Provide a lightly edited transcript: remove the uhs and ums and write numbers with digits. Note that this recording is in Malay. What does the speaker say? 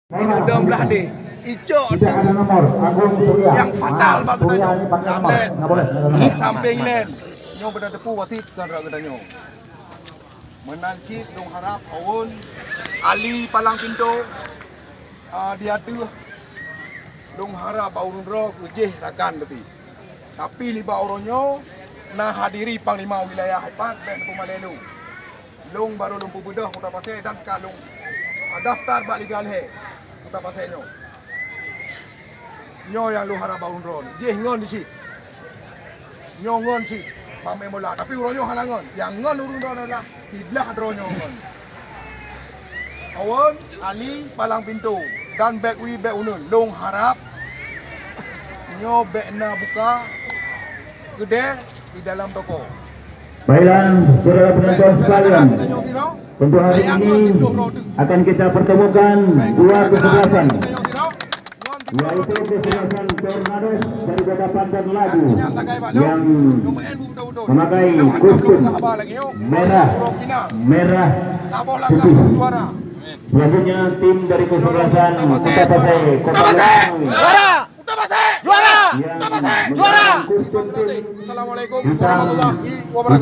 Pinudang belah dia. Icok tu yang fatal bagi tanya. Lamlet. Samping nen. Nyong benar tepu wasit kan rak tanya. Menancit dong harap awun. Ali palang pintu. Dia tu dong harap awun ro kejih rakan berarti. Tapi liba orangnya nah hadiri panglima wilayah Hepat dan Pumalelu. Long baru lumpuh bedah kota pasir dan kalung daftar bak legal he kota pasirnya. Nyo yang lu harap bangun ron. Jeh ngon di si. Nyo ngon si. Pame mula. Tapi uronyo halangon. Yang ngon urun ron adalah hiblah dronyo ngon. Awon Ali palang pintu dan back wi back unun. Long harap nyo back na buka gede di dalam toko. Baiklah, saudara penonton sekalian, untuk hari ini akan kita pertemukan dua kesebelasan, yaitu kesebelasan Tornados dari Kota Pandan Labu yang memakai kostum merah putih. Selanjutnya tim dari kesebelasan Kota Pasir Juara! Assalamualaikum warahmatullahi wabarakatuh.